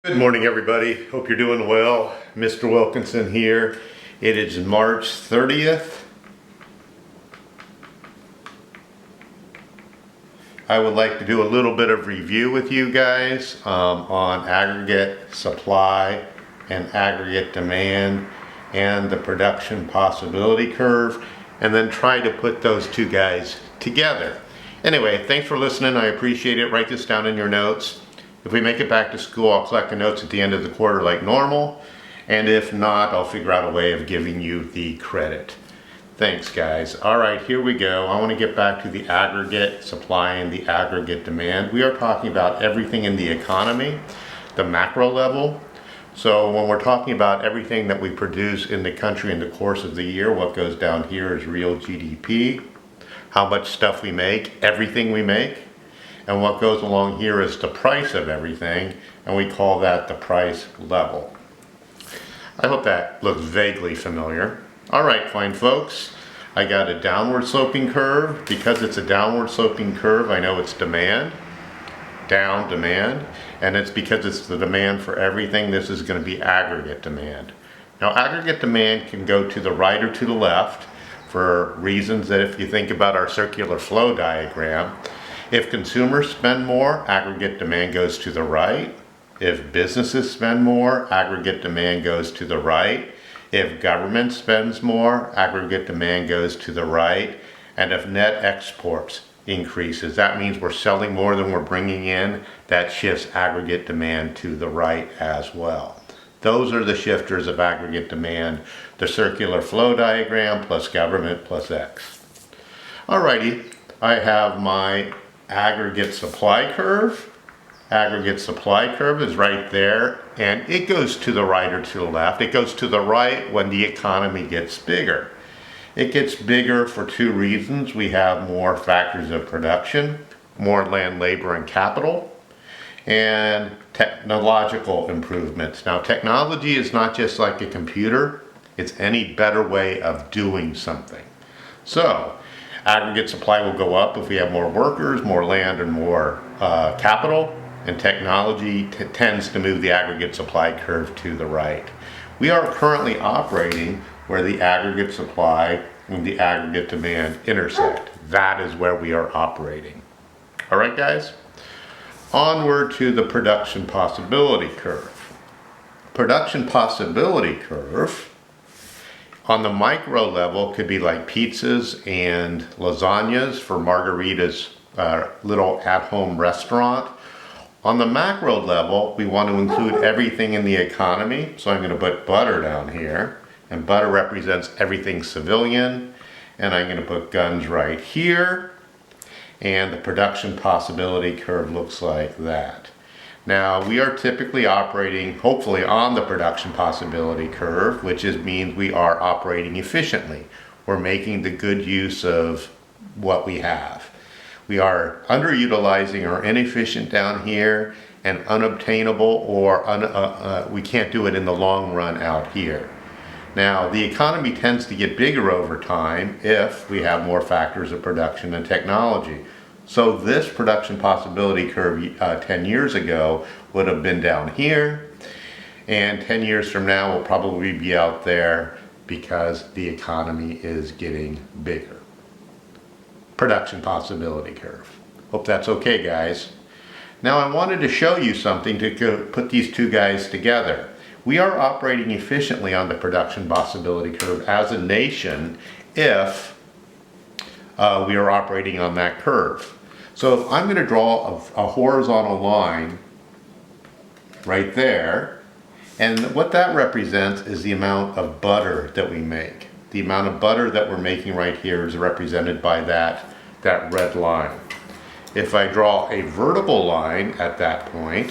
Good morning, everybody. Hope you're doing well. Mr. Wilkinson here. It is March 30th. I would like to do a little bit of review with you guys on aggregate supply and aggregate demand and the production possibility curve, and then try to put those two guys together. Anyway, thanks for listening. I appreciate it. Write this down in your notes. If we make it back to school, I'll collect the notes at the end of the quarter like normal. And if not, I'll figure out a way of giving you the credit. Thanks, guys. All right, here we go. I want to get back to the aggregate supply and the aggregate demand. We are talking about everything in the economy, the macro level. So when we're talking about everything that we produce in the country in the course of the year, what goes down here is real GDP, how much stuff we make, everything we make. And what goes along here is the price of everything, and we call that the price level. I hope that looks vaguely familiar. All right, fine folks. I got a downward sloping curve. Because it's a downward sloping curve, I know it's demand, down demand, and it's because it's the demand for everything. This is going to be aggregate demand. Now, aggregate demand can go to the right or to the left for reasons that if you think about our circular flow diagram, if consumers spend more, aggregate demand goes to the right. If businesses spend more, aggregate demand goes to the right. If government spends more, aggregate demand goes to the right. And if net exports increases, that means we're selling more than we're bringing in. That shifts aggregate demand to the right as well. Those are the shifters of aggregate demand, the circular flow diagram plus government plus X. Alrighty, I have my aggregate supply curve. Aggregate supply curve is right there, and it goes to the right or to the left. It goes to the right when the economy gets bigger. It gets bigger for two reasons. We have more factors of production, more land, labor, and capital, and technological improvements. Now, technology is not just like a computer. It's any better way of doing something. So, aggregate supply will go up if we have more workers, more land, and more capital, and technology tends to move the aggregate supply curve to the right. We are currently operating where the aggregate supply and the aggregate demand intersect. That is where we are operating. All right, guys? Onward to the production possibility curve. Production possibility curve on the micro level could be like pizzas and lasagnas for Margarita's little at-home restaurant. On the macro level, we want to include everything in the economy. So I'm going to put butter down here, and butter represents everything civilian. And I'm going to put guns right here. And the production possibility curve looks like that. Now, we are typically operating, hopefully, on the production possibility curve, which means we are operating efficiently. We're making the good use of what we have. We are underutilizing or inefficient down here and unobtainable, or we can't do it in the long run out here. Now, the economy tends to get bigger over time if we have more factors of production and technology. So this production possibility curve 10 years ago would have been down here, and 10 years from now will probably be out there because the economy is getting bigger. Production possibility curve. Hope that's okay, guys. Now I wanted to show you something to put these two guys together. We are operating efficiently on the production possibility curve as a nation if we are operating on that curve. So if I'm going to draw a horizontal line right there, and what that represents is the amount of butter that we make. The amount of butter that we're making right here is represented by that red line. If I draw a vertical line at that point,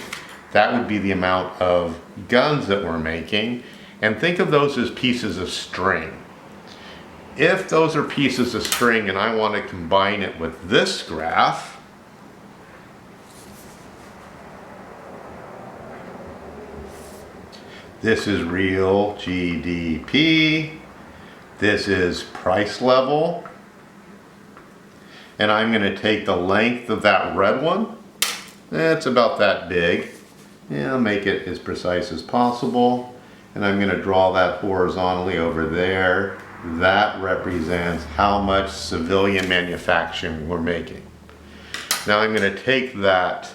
that would be the amount of guns that we're making, and think of those as pieces of string. If those are pieces of string and I want to combine it with this graph, this is real GDP, this is price level, and I'm going to take the length of that red one, it's about that big, And I'll make it as precise as possible. And I'm going to draw that horizontally over there. That represents how much civilian manufacturing we're making. Now I'm going to take that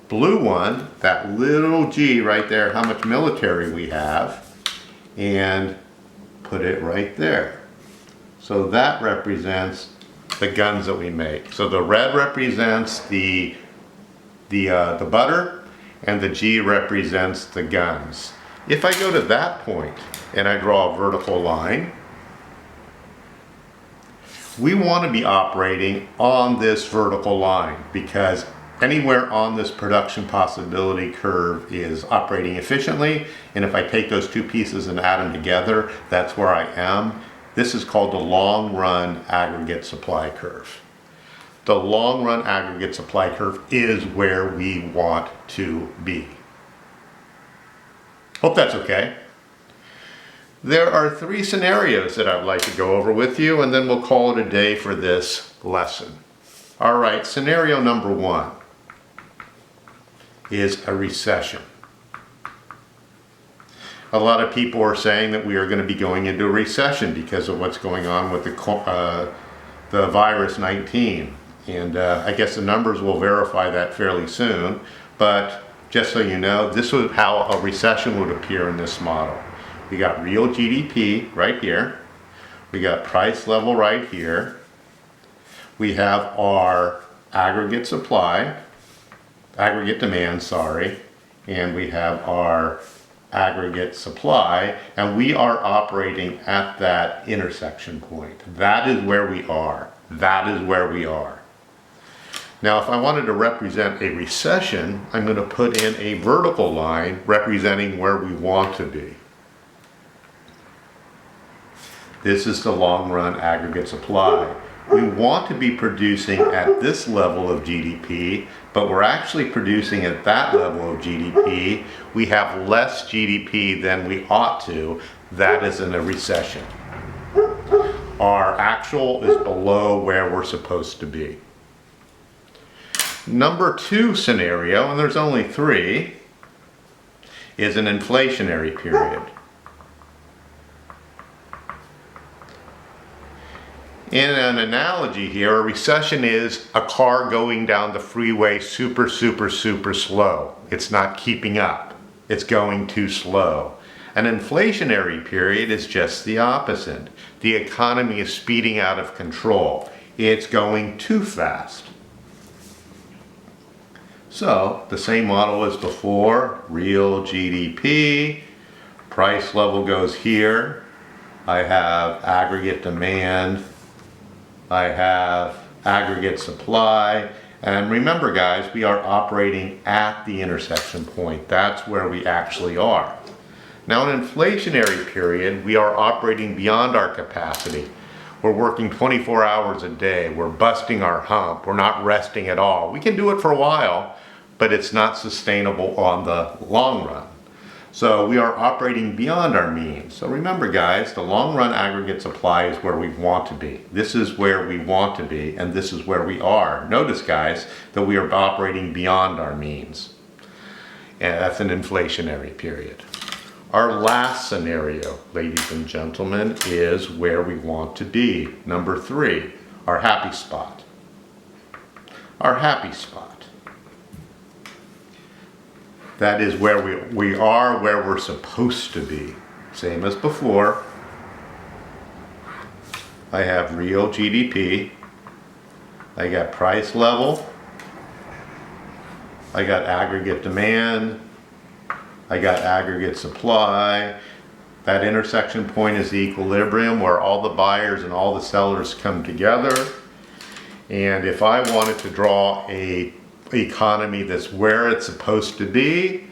blue one, that little G right there, how much military we have, and put it right there. So that represents the guns that we make. So the red represents the butter, and the G represents the guns. If I go to that point and I draw a vertical line, we want to be operating on this vertical line because anywhere on this production possibility curve is operating efficiently. And if I take those two pieces and add them together, that's where I am. This is called the long run aggregate supply curve. The long run aggregate supply curve is where we want to be. Hope that's okay. There are 3 scenarios that I'd like to go over with you, and then we'll call it a day for this lesson. All right, scenario number 1 is a recession. A lot of people are saying that we are going to be going into a recession because of what's going on with the virus 19. And I guess the numbers will verify that fairly soon. But just so you know, this is how a recession would appear in this model. We got real GDP right here. We got price level right here. We have our aggregate supply, aggregate demand, sorry, and we have our aggregate supply, and we are operating at that intersection point. That is where we are. That is where we are. Now, if I wanted to represent a recession, I'm going to put in a vertical line representing where we want to be. This is the long run aggregate supply. We want to be producing at this level of GDP, but we're actually producing at that level of GDP. We have less GDP than we ought to. That is in a recession. Our actual is below where we're supposed to be. Number 2 scenario, and there's only 3, is an inflationary period. In an analogy here, a recession is a car going down the freeway super slow. It's not keeping up. It's going too slow. An inflationary period is just the opposite. The economy is speeding out of control. It's going too fast. So, the same model as before, real GDP, price level goes here. I have aggregate demand. I have aggregate supply, and remember guys, we are operating at the intersection point. That's where we actually are. Now in an inflationary period, we are operating beyond our capacity. We're working 24 hours a day. We're busting our hump. We're not resting at all. We can do it for a while, but it's not sustainable on the long run. So we are operating beyond our means. So remember guys, the long run aggregate supply is where we want to be. This is where we want to be, and this is where we are. Notice guys, that we are operating beyond our means. And that's an inflationary period. Our last scenario, ladies and gentlemen, is where we want to be. Number 3, our happy spot. Our happy spot. That is where we are, where we're supposed to be. Same as before. I have real GDP. I got price level. I got aggregate demand. I got aggregate supply. That intersection point is the equilibrium where all the buyers and all the sellers come together. And if I wanted to draw a economy that's where it's supposed to be,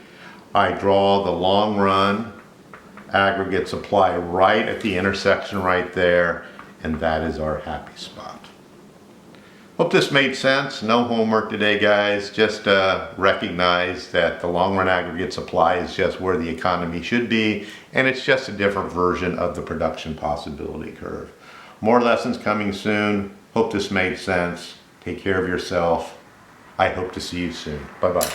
I draw the long run aggregate supply right at the intersection right there, and that is our happy spot. Hope this made sense. No homework today guys, just recognize that the long run aggregate supply is just where the economy should be, and it's just a different version of the production possibility curve. More lessons coming soon. Hope this made sense. Take care of yourself. I hope to see you soon. Bye-bye.